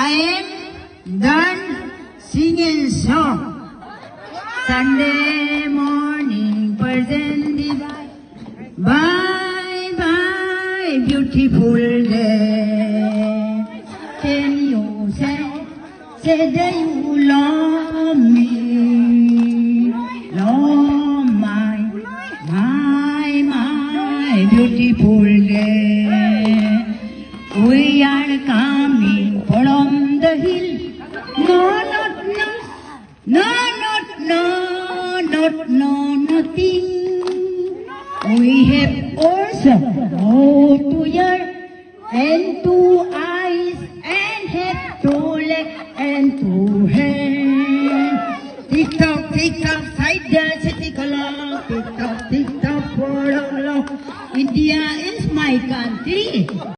I am done singing song. Sunday morning, present divine. Bye bye, beautiful day. Can you say that you love me? Love my beautiful day. We are coming from the hill. Nothing. We have also two ears and two eyes and have two legs and two hands. Tick tock, side the city color. Tick tock, for long. India is my country.